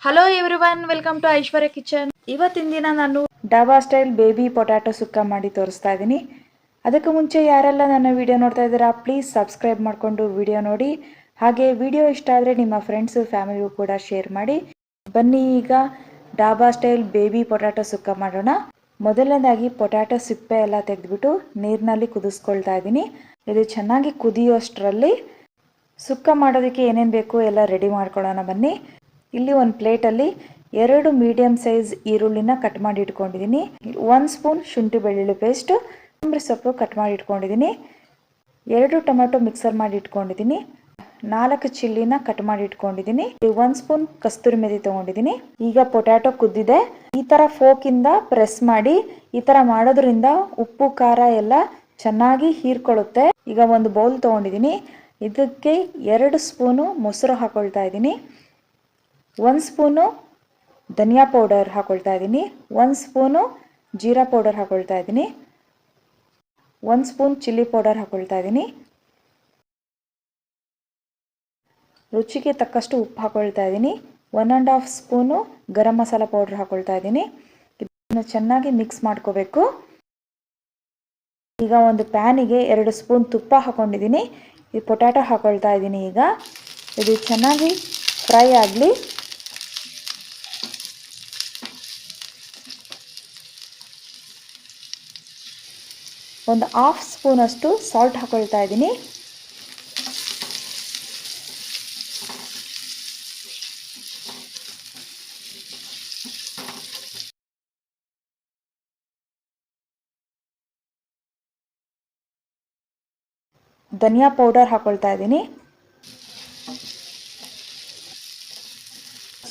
Hello everyone, welcome to Aishwarya kitchen. ಇವತ್ತಿನ ದಿನ ನಾನು dhaba style baby potato sukka ಮಾಡಿ ತೋರಿಸ್ತಾ ಇದ್ದೀನಿ. ಅದಕ್ಕೆ ಮುಂಚೆ ಯಾರೆಲ್ಲ ನನ್ನ ವಿಡಿಯೋ ನೋಡ್ತಾ ಇದ್ದೀರಾ ಪ್ಲೀಸ್ ಸಬ್ಸ್ಕ್ರೈಬ್ ಮಾಡಿಕೊಂಡು ವಿಡಿಯೋ ನೋಡಿ. ಹಾಗೆ ವಿಡಿಯೋ ಇಷ್ಟ ಆದರೆ ನಿಮ್ಮ ಫ್ರೆಂಡ್ಸು ಫ್ಯಾಮಿಲಿಗೂ ಕೂಡ ಶೇರ್ ಮಾಡಿ. ಬನ್ನಿ ಈಗ ಡಾಬಾ ಸ್ಟೈಲ್ ಬೇಬಿ ಪೊಟ್ಯಾಟೊ ಸುಕ್ಕ ಮಾಡೋಣ. ಮೊದಲನೇದಾಗಿ ಪೊಟ್ಯಾಟೊ ಸಿಪ್ಪೆ ಎಲ್ಲ ತೆಗೆದುಬಿಟ್ಟು ನೀರಿನಲ್ಲಿ ಕುದಿಸ್ಕೊಳ್ತಾ ಇದ್ದೀನಿ. ಇದು ಚೆನ್ನಾಗಿ ಕುದಿಯೋಷ್ಟರಲ್ಲಿ ಸುಕ್ಕ ಮಾಡೋದಕ್ಕೆ ಏನೇನು ಬೇಕು ಎಲ್ಲ ರೆಡಿ ಮಾಡ್ಕೊಳ್ಳೋಣ ಬನ್ನಿ. ಇಲ್ಲಿ ಒಂದು ಪ್ಲೇಟಲ್ಲಿ 2 ಮೀಡಿಯಂ ಸೈಜ್ ಈರುಳ್ಳಿನ ಕಟ್ ಮಾಡಿ ಇಟ್ಕೊಂಡಿದ್ದೀನಿ. 1 ಸ್ಪೂನ್ ಶುಂಠಿ ಬೆಳ್ಳುಳ್ಳಿ ಪೇಸ್ಟ್, ಕೊತ್ತಂಬರಿ ಸೊಪ್ಪು ಕಟ್ ಮಾಡಿ ಇಟ್ಕೊಂಡಿದ್ದೀನಿ. 2 ಟೊಮೆಟೊ ಮಿಕ್ಸರ್ ಮಾಡಿ ಇಟ್ಕೊಂಡಿದ್ದೀನಿ. 4 ಚಿಲ್ಲಿನ ಕಟ್ ಮಾಡಿ ಇಟ್ಕೊಂಡಿದ್ದೀನಿ. 1 ಸ್ಪೂನ್ ಕಸ್ತೂರಿ ಮೆಥಿ ತಗೊಂಡಿದ್ದೀನಿ. ಈಗ ಪೊಟ್ಯಾಟೊ ಕುದ್ದಿದೆ. ಈ ತರ ಫೋಕ್ ಇಂದ ಪ್ರೆಸ್ ಮಾಡಿ ಈ ತರ ಮಾಡೋದ್ರಿಂದ ಉಪ್ಪು ಖಾರ ಎಲ್ಲ ಚೆನ್ನಾಗಿ ಹೀರ್ಕೊಳ್ಳುತ್ತೆ. ಈಗ ಒಂದು ಬೌಲ್ ತಗೊಂಡಿದ್ದೀನಿ. ಇದಕ್ಕೆ 2 ಸ್ಪೂನು ಮೊಸರು ಹಾಕೊಳ್ತಾ ಇದ್ದೀನಿ. 1 ಸ್ಪೂನು ಧನಿಯಾ ಪೌಡರ್ ಹಾಕೊಳ್ತಾ ಇದ್ದೀನಿ. 1 ಸ್ಪೂನು ಜೀರಾ ಪೌಡರ್ ಹಾಕೊಳ್ತಾ ಇದ್ದೀನಿ. 1 ಸ್ಪೂನ್ ಚಿಲ್ಲಿ ಪೌಡರ್ ಹಾಕೊಳ್ತಾ ಇದ್ದೀನಿ. ರುಚಿಗೆ ತಕ್ಕಷ್ಟು ಉಪ್ಪು ಹಾಕೊಳ್ತಾ ಇದ್ದೀನಿ. 1.5 ಸ್ಪೂನು ಗರಂ ಮಸಾಲ ಪೌಡರ್ ಹಾಕೊಳ್ತಾ ಇದ್ದೀನಿ. ಇದನ್ನು ಚೆನ್ನಾಗಿ ಮಿಕ್ಸ್ ಮಾಡ್ಕೋಬೇಕು. ಈಗ ಒಂದು ಪ್ಯಾನಿಗೆ 2 ಸ್ಪೂನ್ ತುಪ್ಪ ಹಾಕೊಂಡಿದ್ದೀನಿ. ಈ ಪೊಟ್ಯಾಟೊ ಹಾಕೊಳ್ತಾ ಇದ್ದೀನಿ. ಈಗ ಇದು ಚೆನ್ನಾಗಿ ಫ್ರೈ ಆಗಲಿ. ಒಂದು 1/2 ಸ್ಪೂನ್ ಅಷ್ಟು ಸಾಲ್ಟ್ ಹಾಕೊಳ್ತಾ ಇದ್ದೀನಿ. ಧನಿಯಾ ಪೌಡರ್ ಹಾಕೊಳ್ತಾ ಇದ್ದೀನಿ.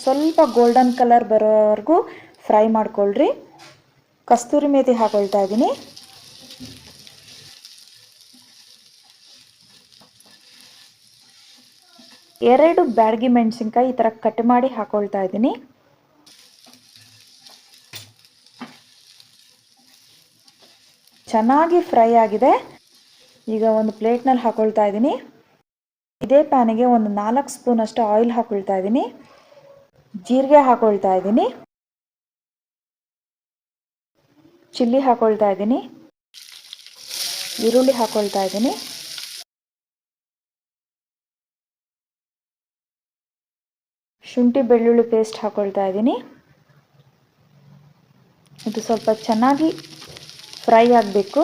ಸ್ವಲ್ಪ ಗೋಲ್ಡನ್ ಕಲರ್ ಬರೋವರೆಗೂ ಫ್ರೈ ಮಾಡ್ಕೊಳ್ರಿ. ಕಸ್ತೂರಿ ಮೇಥಿ ಹಾಕೊಳ್ತಾ ಇದ್ದೀನಿ. ಎರಡು ಬ್ಯಾಡಗಿ ಮೆಣಸಿನ್ಕಾಯಿ ಈ ಥರ ಕಟ್ ಮಾಡಿ ಹಾಕೊಳ್ತಾ ಇದ್ದೀನಿ. ಚೆನ್ನಾಗಿ ಫ್ರೈ ಆಗಿದೆ. ಈಗ ಒಂದು ಪ್ಲೇಟ್ನಲ್ಲಿ ಹಾಕೊಳ್ತಾ ಇದ್ದೀನಿ. ಇದೇ ಪ್ಯಾನಿಗೆ ಒಂದು 4 ಸ್ಪೂನ್ ಅಷ್ಟು ಆಯಿಲ್ ಹಾಕೊಳ್ತಾ ಇದ್ದೀನಿ. ಜೀರಿಗೆ ಹಾಕೊಳ್ತಾ ಇದ್ದೀನಿ. ಚಿಲ್ಲಿ ಹಾಕೊಳ್ತಾ ಇದ್ದೀನಿ. ಈರುಳ್ಳಿ ಹಾಕೊಳ್ತಾ ಇದ್ದೀನಿ. ಶುಂಠಿ ಬೆಳ್ಳುಳ್ಳಿ ಪೇಸ್ಟ್ ಹಾಕೊಳ್ತಾ ಇದ್ದೀನಿ. ಇದು ಸ್ವಲ್ಪ ಚೆನ್ನಾಗಿ ಫ್ರೈ ಆಗಬೇಕು.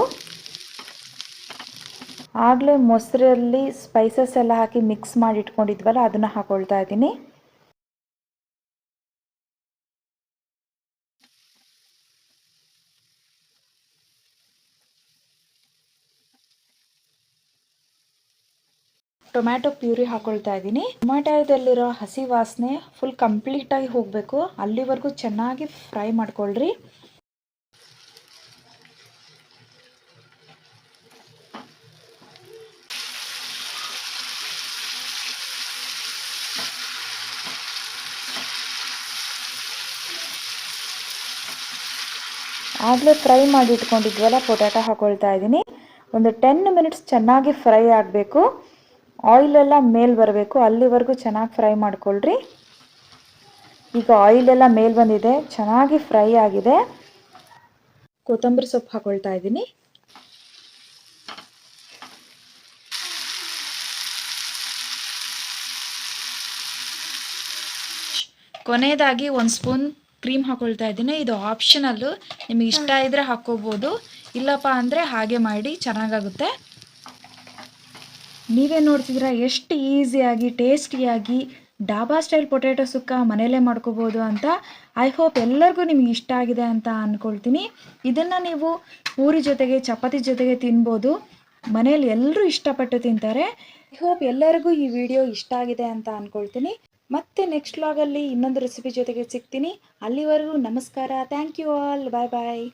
ಆಗಲೇ ಮೊಸರಲ್ಲಿ ಸ್ಪೈಸಸ್ ಎಲ್ಲ ಹಾಕಿ ಮಿಕ್ಸ್ ಮಾಡಿ ಇಟ್ಕೊಂಡಿದ್ವಲ್ಲ ಅದನ್ನು ಹಾಕೊಳ್ತಾ ಇದ್ದೀನಿ. ಟೊಮ್ಯಾಟೊ ಪ್ಯೂರಿ ಹಾಕೊಳ್ತಾ ಇದ್ದೀನಿ. ಟೊಮ್ಯಾಟೊದಲ್ಲಿರೋ ಹಸಿ ವಾಸನೆ ಫುಲ್ ಕಂಪ್ಲೀಟಾಗಿ ಹೋಗಬೇಕು. ಅಲ್ಲಿವರೆಗೂ ಚೆನ್ನಾಗಿ ಫ್ರೈ ಮಾಡ್ಕೊಳ್ರಿ. ಆಗಲೇ ಫ್ರೈ ಮಾಡಿ ಇಟ್ಕೊಂಡಿದ್ವಲ್ಲ ಪೊಟ್ಯಾಟೊ ಹಾಕೊಳ್ತಾ ಇದ್ದೀನಿ. ಒಂದು 10 ಮಿನಿಟ್ಸ್ ಚೆನ್ನಾಗಿ ಫ್ರೈ ಆಗಬೇಕು. ಆಯಿಲೆಲ್ಲ ಮೇಲೆ ಬರಬೇಕು. ಅಲ್ಲಿವರೆಗೂ ಚೆನ್ನಾಗಿ ಫ್ರೈ ಮಾಡ್ಕೊಳ್ರಿ. ಈಗ ಆಯಿಲೆಲ್ಲ ಮೇಲೆ ಬಂದಿದೆ, ಚೆನ್ನಾಗಿ ಫ್ರೈ ಆಗಿದೆ. ಕೊತ್ತಂಬರಿ ಸೊಪ್ಪು ಹಾಕೊಳ್ತಾ ಇದ್ದೀನಿ. ಕೊನೆಯದಾಗಿ 1 ಸ್ಪೂನ್ ಕ್ರೀಮ್ ಹಾಕೊಳ್ತಾ ಇದ್ದೀನಿ. ಇದು ಆಪ್ಷನಲ್ಲು, ನಿಮಗೆ ಇಷ್ಟ ಇದ್ದರೆ ಹಾಕ್ಕೋಬೋದು, ಇಲ್ಲಪ್ಪ ಅಂದರೆ ಹಾಗೆ ಮಾಡಿ ಚೆನ್ನಾಗಾಗುತ್ತೆ. ನೀವೇ ನೋಡ್ತಿದ್ದೀರಾ ಎಷ್ಟು ಈಸಿಯಾಗಿ ಟೇಸ್ಟಿಯಾಗಿ ಡಾಬಾ ಸ್ಟೈಲ್ ಪೊಟ್ಯಾಟೊ ಸುಕ್ಕ ಮನೆಯಲ್ಲೇ ಮಾಡ್ಕೋಬೋದು ಅಂತ. ಐ ಹೋಪ್ ಎಲ್ಲರಿಗೂ ನಿಮಗೆ ಇಷ್ಟ ಆಗಿದೆ ಅಂತ ಅಂದ್ಕೊಳ್ತೀನಿ. ಇದನ್ನು ನೀವು ಪೂರಿ ಜೊತೆಗೆ ಚಪಾತಿ ಜೊತೆಗೆ ತಿನ್ಬೋದು. ಮನೆಯಲ್ಲಿ ಎಲ್ಲರೂ ಇಷ್ಟಪಟ್ಟು ತಿಂತಾರೆ. ಐ ಹೋಪ್ ಎಲ್ಲರಿಗೂ ಈ ವಿಡಿಯೋ ಇಷ್ಟ ಆಗಿದೆ ಅಂತ ಅಂದ್ಕೊಳ್ತೀನಿ. ಮತ್ತೆ ನೆಕ್ಸ್ಟ್ ವ್ಲಾಗಲ್ಲಿ ಇನ್ನೊಂದು ರೆಸಿಪಿ ಜೊತೆಗೆ ಸಿಗ್ತೀನಿ. ಅಲ್ಲಿವರೆಗೂ ನಮಸ್ಕಾರ. Thank you all. Bye bye.